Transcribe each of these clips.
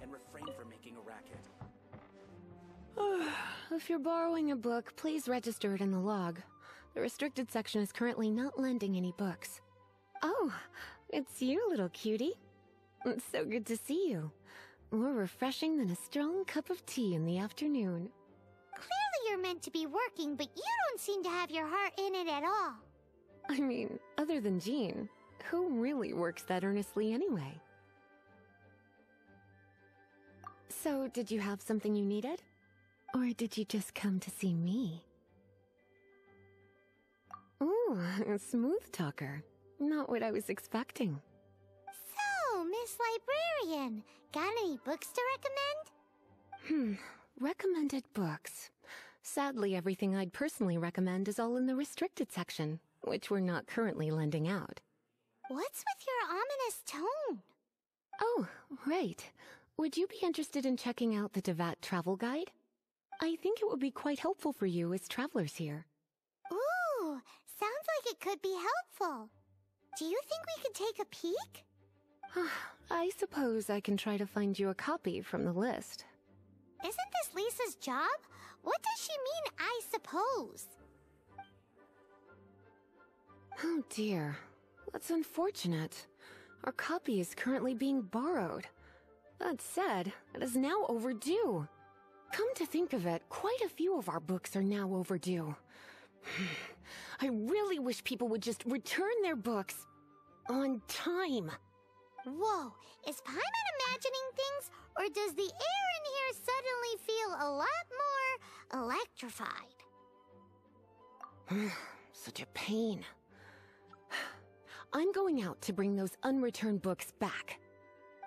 and refrain from making a racket. If you're borrowing a book, please register it in the log. The restricted section is currently not lending any books. Oh, it's you, little cutie. It's so good to see you. More refreshing than a strong cup of tea in the afternoon. Clearly you're meant to be working, but you don't seem to have your heart in it at all. I mean, other than Jean, who really works that earnestly anyway? So, did you have something you needed? Or did you just come to see me? Ooh, a smooth talker. Not what I was expecting. So, Miss Librarian, got any books to recommend? Recommended books. Sadly, everything I'd personally recommend is all in the restricted section, which we're not currently lending out. What's with your ominous tone? Oh, right. Would you be interested in checking out the Teyvat travel guide? I think it would be quite helpful for you as travelers here. Ooh, sounds like it could be helpful. Do you think we could take a peek? I suppose I can try to find you a copy from the list. Isn't this Lisa's job? What does she mean, I suppose? Oh dear, that's unfortunate. Our copy is currently being borrowed. That said, it is now overdue. Come to think of it, quite a few of our books are now overdue. I really wish people would just return their books on time. Whoa, is Paimon imagining things, or does the air in here suddenly feel a lot more electrified? Such a pain. I'm going out to bring those unreturned books back.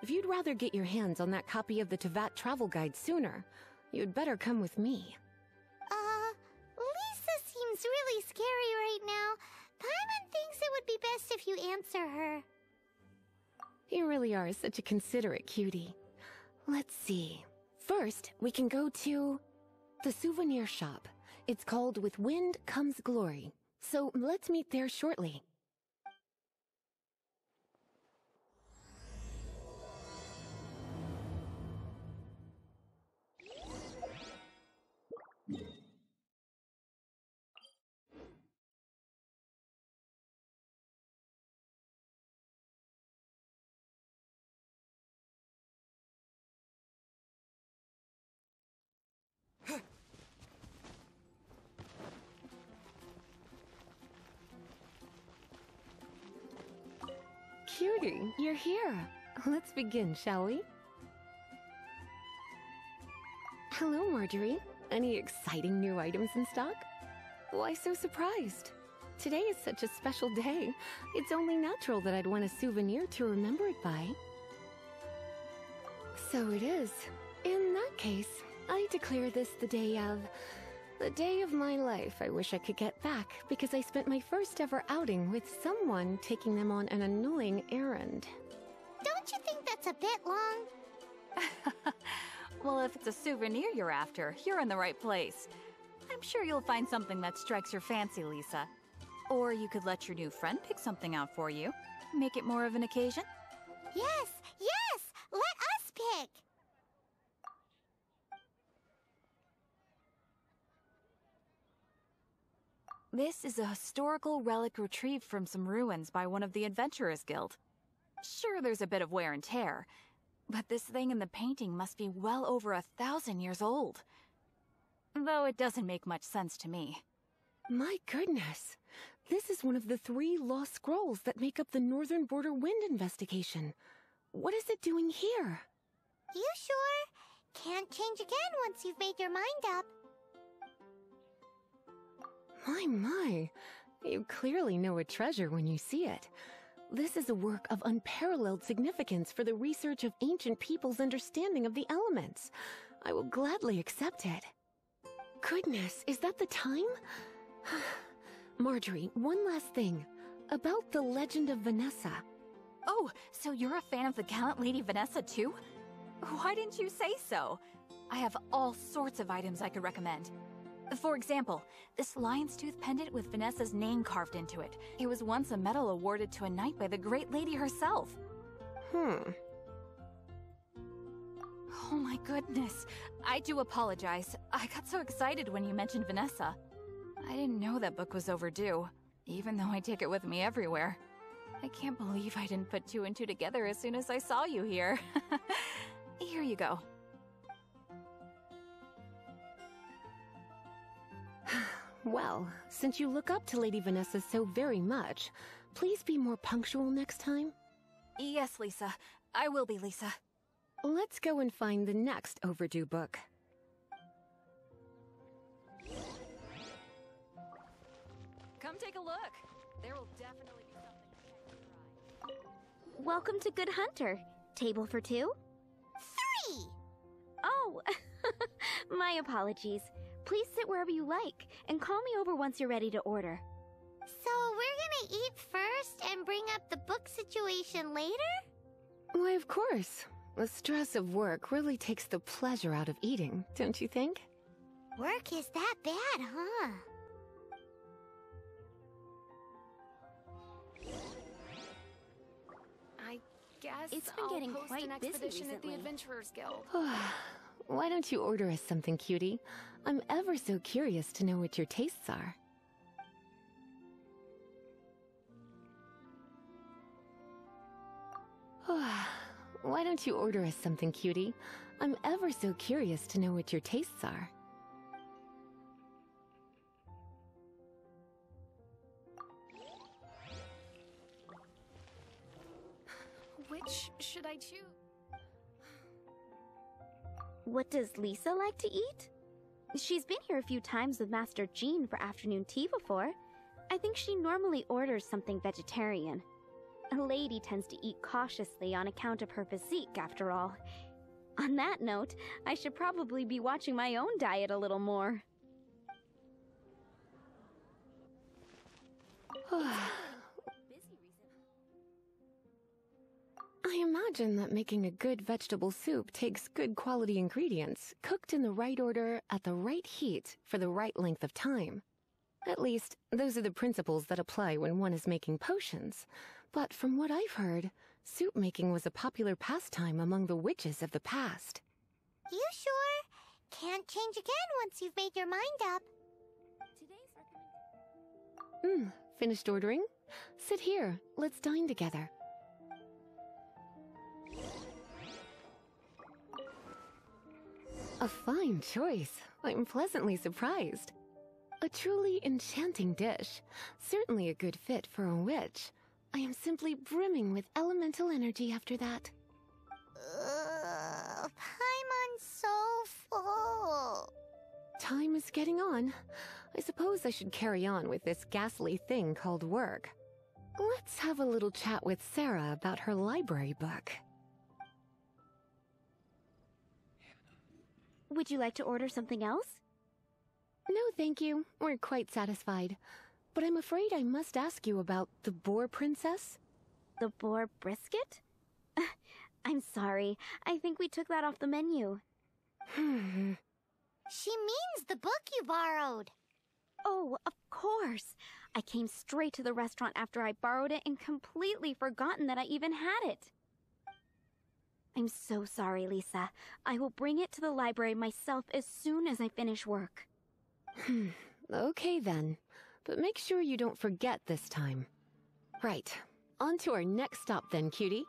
If you'd rather get your hands on that copy of the Teyvat travel guide sooner, you'd better come with me. Lisa seems really scary right now. Paimon thinks it would be best if you answer her. You really are such a considerate cutie. Let's see. First, we can go to the souvenir shop. It's called With Wind Comes Glory. So let's meet there shortly. Cutie, you're here. Let's begin, shall we? Hello, Marjorie. Any exciting new items in stock? Why so surprised? Today is such a special day. It's only natural that I'd want a souvenir to remember it by. So it is. In that case, I declare this the day of my life I wish I could get back, because I spent my first ever outing with someone taking them on an annoying errand. Don't you think that's a bit long? Well, if it's a souvenir you're after, you're in the right place. I'm sure you'll find something that strikes your fancy, Lisa. Or you could let your new friend pick something out for you. Make it more of an occasion. Yes, yes! Let us pick! This is a historical relic retrieved from some ruins by one of the Adventurers Guild. Sure, there's a bit of wear and tear, but this thing in the painting must be well over 1,000 years old. Though it doesn't make much sense to me. My goodness! This is one of the 3 lost scrolls that make up the Northern Border Wind investigation. What is it doing here? You sure? Can't change again once you've made your mind up. My. You clearly know a treasure when you see it. This is a work of unparalleled significance for the research of ancient people's understanding of the elements. I will gladly accept it. Goodness, is that the time? Marjorie, one last thing. About the legend of Vanessa. Oh, so you're a fan of the gallant Lady Vanessa too? Why didn't you say so? I have all sorts of items I could recommend. For example, this lion's tooth pendant with Vanessa's name carved into it. It was once a medal awarded to a knight by the great lady herself. Oh my goodness. I do apologize. I got so excited when you mentioned Vanessa. I didn't know that book was overdue, even though I take it with me everywhere. I can't believe I didn't put two and two together as soon as I saw you here. Here you go. Well, since you look up to Lady Vanessa so very much, please be more punctual next time. Yes, Lisa. I will be, Lisa. Let's go and find the next overdue book. Come take a look. There will definitely be something to try. Welcome to Good Hunter. Table for two? 3! Oh, my apologies. Please sit wherever you like, and call me over once you're ready to order. So we're gonna eat first and bring up the book situation later? Why, of course. The stress of work really takes the pleasure out of eating, don't you think? Work is that bad, huh? I guess It's been I'll getting post quite an busy expedition at the recently. Adventurers Guild. Why don't you order us something, cutie? I'm ever so curious to know what your tastes are. Why don't you order us something, cutie? I'm ever so curious to know what your tastes are. Which should I choose? What does Lisa like to eat? She's been here a few times with Master Jean for afternoon tea before. I think she normally orders something vegetarian. A lady tends to eat cautiously on account of her physique, after all. On that note, I should probably be watching my own diet a little more. I imagine that making a good vegetable soup takes good quality ingredients, cooked in the right order, at the right heat, for the right length of time. At least, those are the principles that apply when one is making potions. But from what I've heard, soup making was a popular pastime among the witches of the past. You sure? Can't change again once you've made your mind up. Finished ordering? Sit here, let's dine together. A fine choice. I'm pleasantly surprised. A truly enchanting dish. Certainly a good fit for a witch. I am simply brimming with elemental energy after that. Paimon's so full. Time is getting on. I suppose I should carry on with this ghastly thing called work. Let's have a little chat with Sarah about her library book. Would you like to order something else? No, thank you. We're quite satisfied. But I'm afraid I must ask you about the Boar Princess. The boar brisket? I'm sorry. I think we took that off the menu. She means the book you borrowed. Oh, of course. I came straight to the restaurant after I borrowed it and completely forgotten that I even had it. I'm so sorry, Lisa. I will bring it to the library myself as soon as I finish work. Okay then. But make sure you don't forget this time. Right. On to our next stop then, cutie.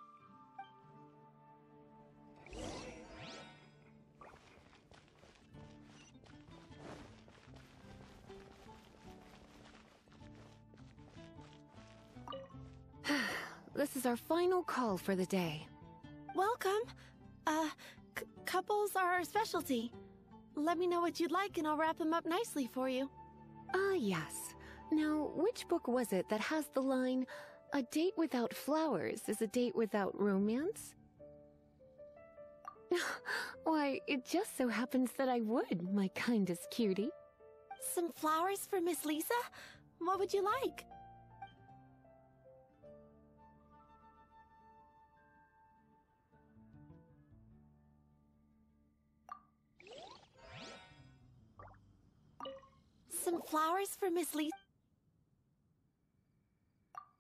This is our final call for the day. Welcome. Couples are our specialty. Let me know what you'd like and I'll wrap them up nicely for you. Ah, yes. Now, which book was it that has the line, "A date without flowers is a date without romance"? Why, it just so happens that I would, my kindest cutie. Some flowers for Miss Lisa? What would you like? Some flowers for Miss Lisa?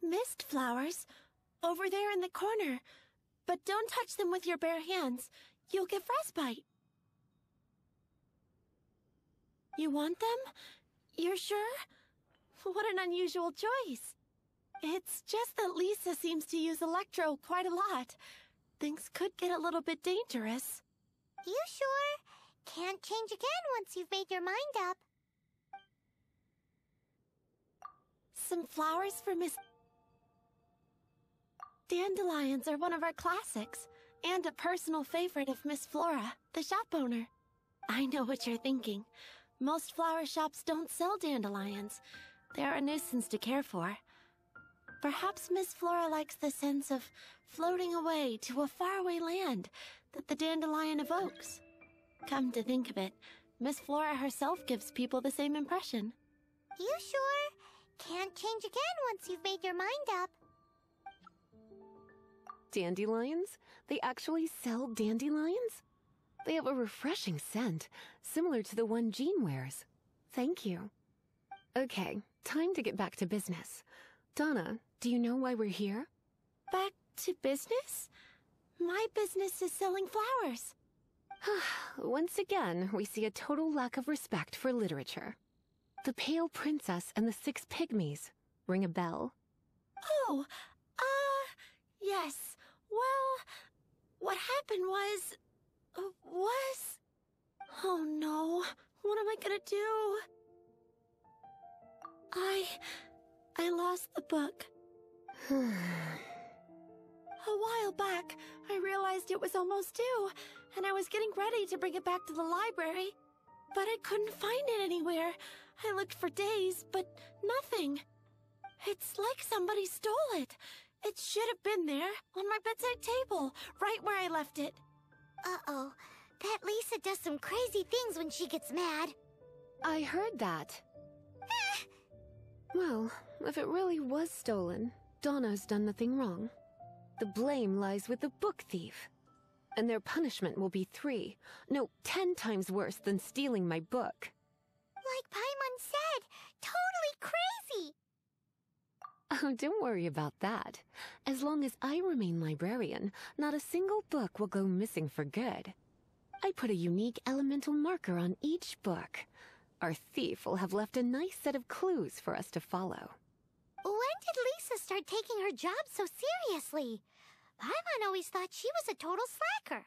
Mist flowers? Over there in the corner. But don't touch them with your bare hands. you'll get frostbite. You want them? You're sure? What an unusual choice. It's just that Lisa seems to use Electro quite a lot. Things could get a little bit dangerous. You sure? Can't change again once you've made your mind up. Some flowers for Miss... Dandelions are one of our classics, and a personal favorite of Miss Flora, the shop owner. I know what you're thinking. Most flower shops don't sell dandelions. They're a nuisance to care for. Perhaps Miss Flora likes the sense of floating away to a faraway land that the dandelion evokes. Come to think of it, Miss Flora herself gives people the same impression. You sure? Can't change again once you've made your mind up. Dandelions? They actually sell dandelions? They have a refreshing scent, similar to the one Jean wears. Thank you. Okay, time to get back to business. Donna, do you know why we're here? Back to business? My business is selling flowers. Once again, we see a total lack of respect for literature. The Pale Princess and the Six Pygmies. Ring a bell? Oh, yes. Well, what happened was... Oh no, what am I gonna do? I lost the book. A while back, I realized it was almost due, and I was getting ready to bring it back to the library. But I couldn't find it anywhere. I looked for days, but nothing. It's like somebody stole it. It should have been there, on my bedside table, right where I left it. Uh-oh. That Lisa does some crazy things when she gets mad. I heard that. Well, if it really was stolen, Donna's done nothing wrong. The blame lies with the book thief. And their punishment will be 10 times worse than stealing my book. Like Paimon said, totally crazy! Oh, don't worry about that. As long as I remain librarian, not a single book will go missing for good. I put a unique elemental marker on each book. Our thief will have left a nice set of clues for us to follow. When did Lisa start taking her job so seriously? Paimon always thought she was a total slacker.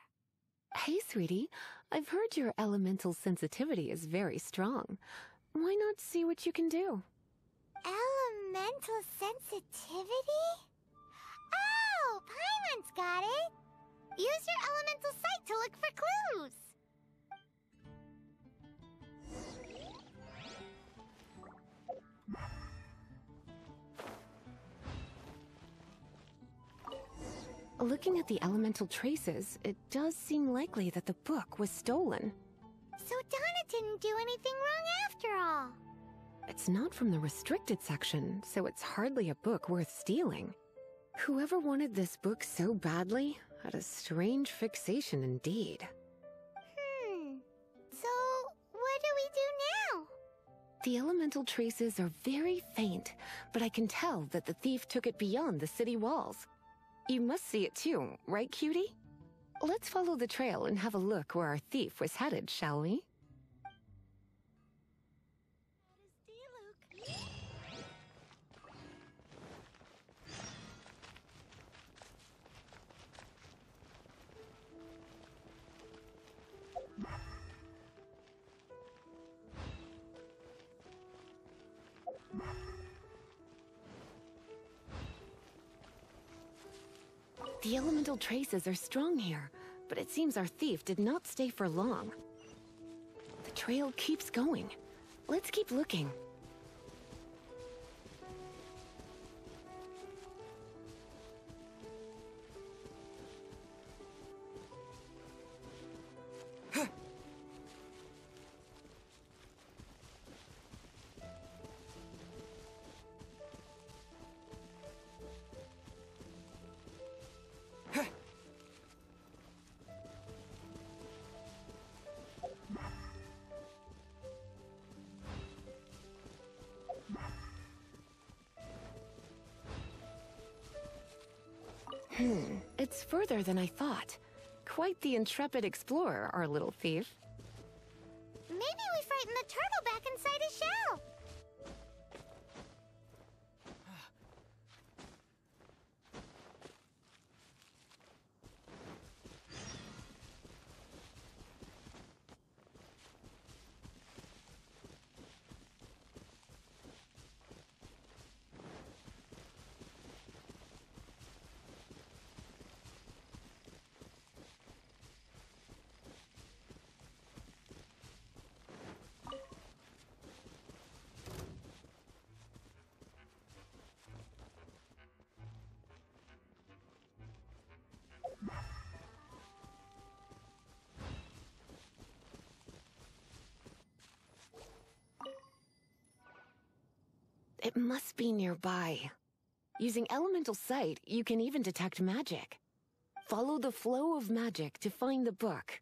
Hey, sweetie, I've heard your elemental sensitivity is very strong. Why not see what you can do? Elemental sensitivity? Oh, Paimon's got it! Use your elemental sight to look for clues! Looking at the elemental traces, it does seem likely that the book was stolen. So Donna didn't do anything wrong after all. It's not from the restricted section, so it's hardly a book worth stealing. Whoever wanted this book so badly had a strange fixation indeed. So what do we do now? The elemental traces are very faint, but I can tell that the thief took it beyond the city walls. You must see it too, right, cutie? Let's follow the trail and have a look where our thief was headed, shall we? The elemental traces are strong here, but it seems our thief did not stay for long. The trail keeps going. Let's keep looking. It's further than I thought. Quite the intrepid explorer, our little thief. Maybe we frightened the turtle back inside his shell. It must be nearby. Using elemental sight, you can even detect magic. Follow the flow of magic to find the book.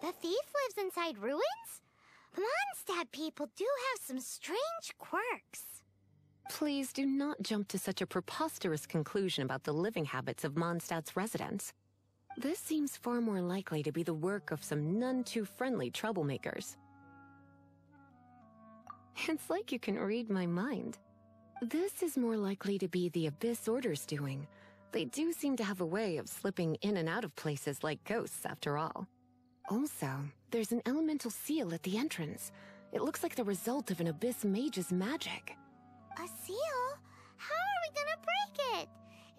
The thief lives inside ruins? Mondstadt people do have some strange quirks. Please do not jump to such a preposterous conclusion about the living habits of Mondstadt's residents. This seems far more likely to be the work of some none-too-friendly troublemakers. It's like you can read my mind. This is more likely to be the Abyss Order's doing. They do seem to have a way of slipping in and out of places like ghosts, after all. Also, there's an elemental seal at the entrance. It looks like the result of an Abyss mage's magic. A seal? How are we gonna break it?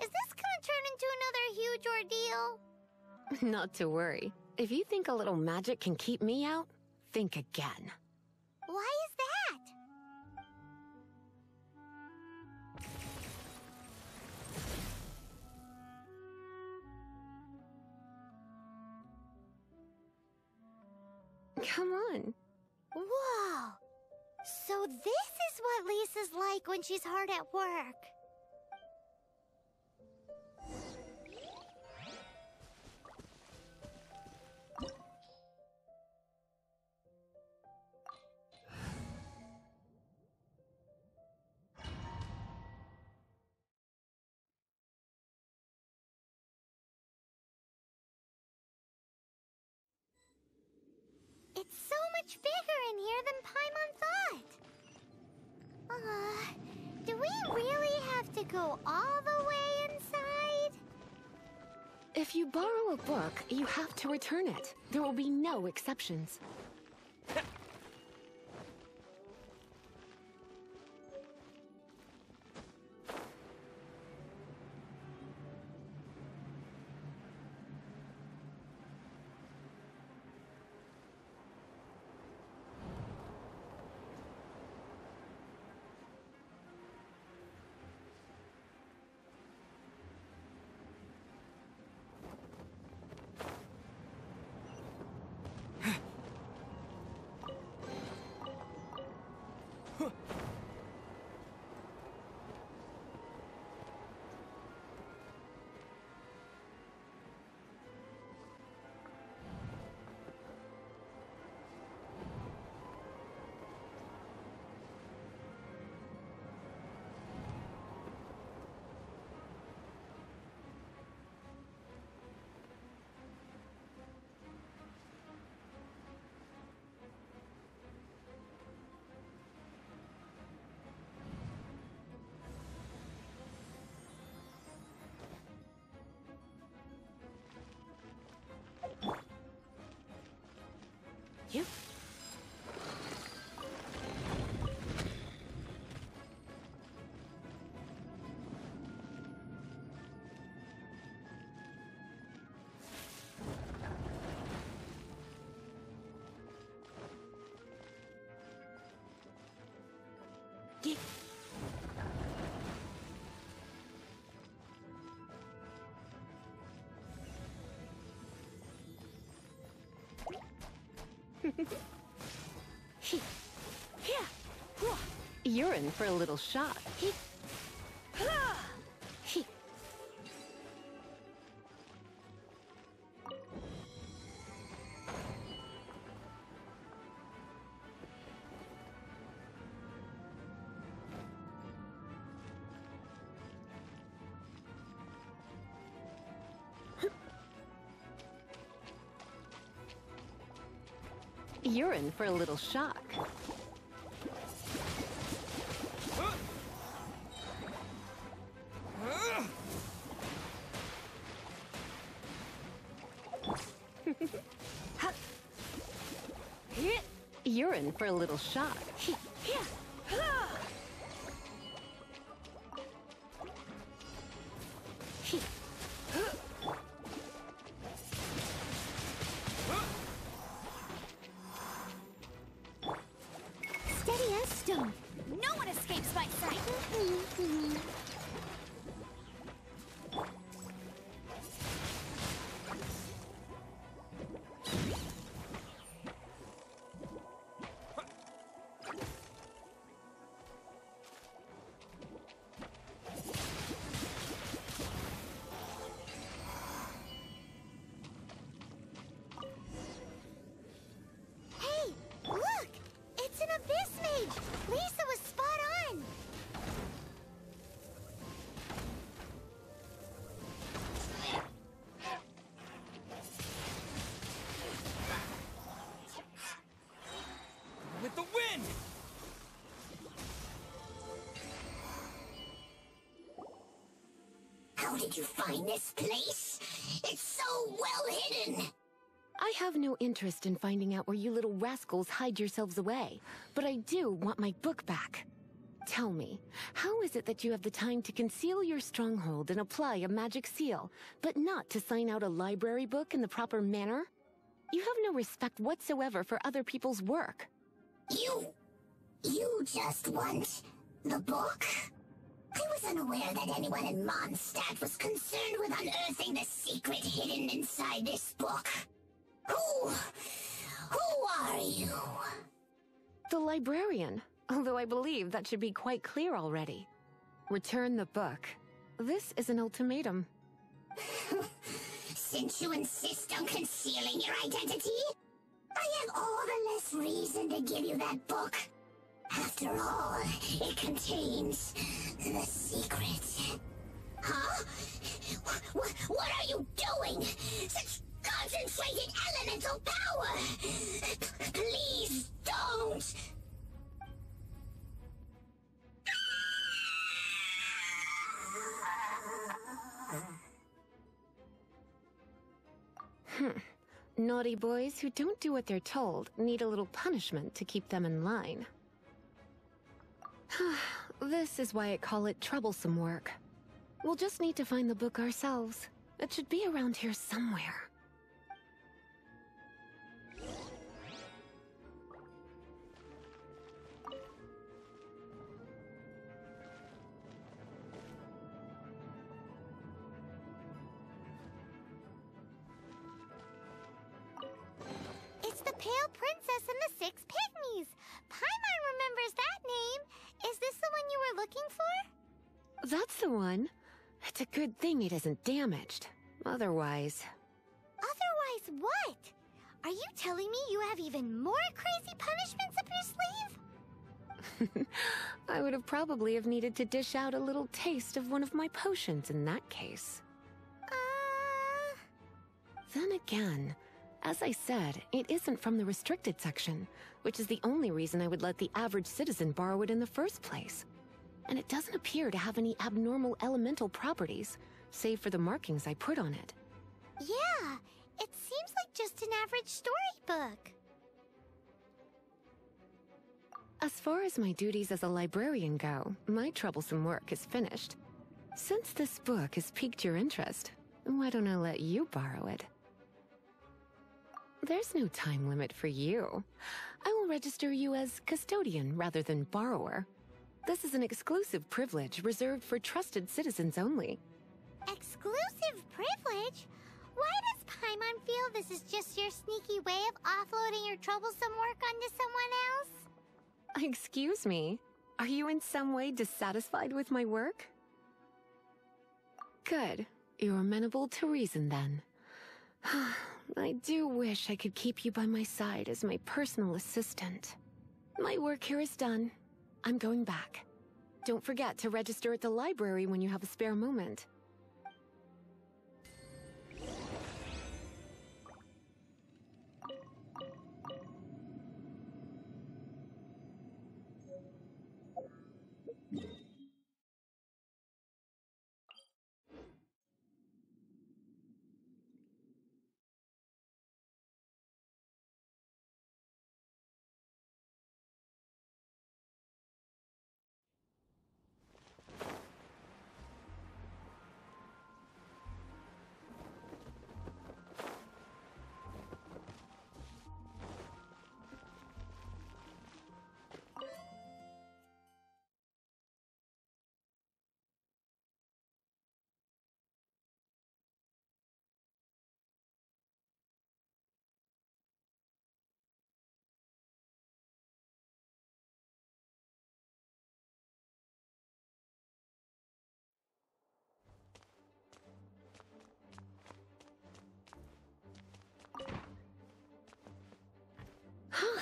Is this gonna turn into another huge ordeal? Not to worry. If you think a little magic can keep me out, think again. Why is that? Come on. Whoa! So this is what Lisa's like when she's hard at work. It's so much bigger in here than Paimon thought. Do we really have to go all the way inside? If you borrow a book, you have to return it. There will be no exceptions. You? You're in for a little shock. You're in for a little shock. You're in for a little shock. Steady as stone. No one escapes my sight. Hey, look! It's an Abyss Mage! Lisa was spot on! With the wind! How did you find this place? It's so well hidden! I have no interest in finding out where you little rascals hide yourselves away, but I do want my book back. Tell me, how is it that you have the time to conceal your stronghold and apply a magic seal, but not to sign out a library book in the proper manner? You have no respect whatsoever for other people's work. You just want the book? I was unaware that anyone in Mondstadt was concerned with unearthing the secret hidden inside this book. Who are you? The librarian, although I believe that should be quite clear already. Return the book. This is an ultimatum. Since you insist on concealing your identity, I have all the less reason to give you that book. After all, it contains the secret. Huh? What are you doing? Such concentrated elemental power! Please don't! Naughty boys who don't do what they're told need a little punishment to keep them in line. This is why I call it troublesome work. We'll just need to find the book ourselves. It should be around here somewhere. It's the Pale Princess and the Six Pygmies! Paimon remembers that name! Is this the one you were looking for? That's the one. It's a good thing it isn't damaged. Otherwise... Otherwise what? Are you telling me you have even more crazy punishments up your sleeve? I would have probably have needed to dish out a little taste of one of my potions in that case. Then again, as I said, it isn't from the restricted section, which is the only reason I would let the average citizen borrow it in the first place. And it doesn't appear to have any abnormal elemental properties, save for the markings I put on it. Yeah, it seems like just an average storybook. As far as my duties as a librarian go, my troublesome work is finished. Since this book has piqued your interest, why don't I let you borrow it? There's no time limit for you. I will register you as custodian rather than borrower. This is an exclusive privilege reserved for trusted citizens only. Exclusive privilege? Why does Paimon feel this is just your sneaky way of offloading your troublesome work onto someone else? Excuse me, are you in some way dissatisfied with my work? Good. You're amenable to reason then. I do wish I could keep you by my side as my personal assistant. My work here is done. I'm going back. Don't forget to register at the library when you have a spare moment.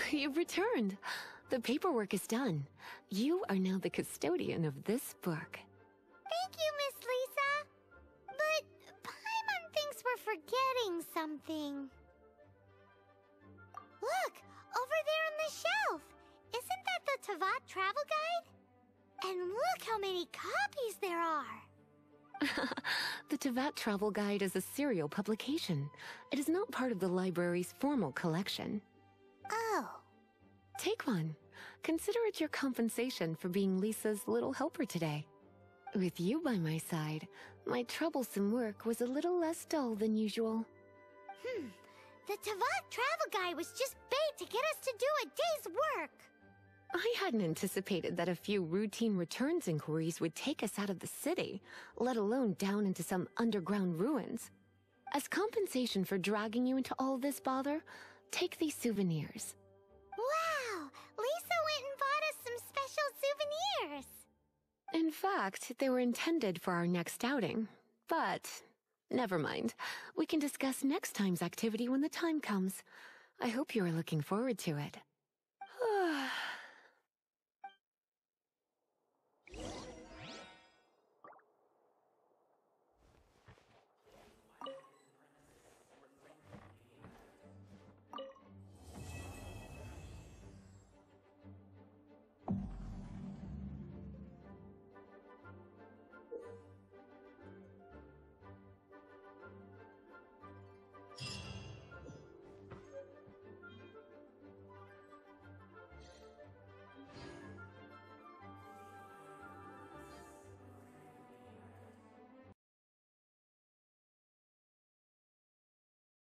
You've returned. The paperwork is done. You are now the custodian of this book. Thank you, Miss Lisa. But Paimon thinks we're forgetting something. Look, over there on the shelf. Isn't that the Teyvat travel guide? And look how many copies there are. The Teyvat Travel Guide is a serial publication. It is not part of the library's formal collection. Oh. Take one. Consider it your compensation for being Lisa's little helper today. With you by my side, my troublesome work was a little less dull than usual. The Teyvat travel guide was just bait to get us to do a day's work. I hadn't anticipated that a few routine returns inquiries would take us out of the city, let alone down into some underground ruins. As compensation for dragging you into all this bother, take these souvenirs. Wow! Lisa went and bought us some special souvenirs. In fact, they were intended for our next outing. But, never mind. We can discuss next time's activity when the time comes. I hope you are looking forward to it.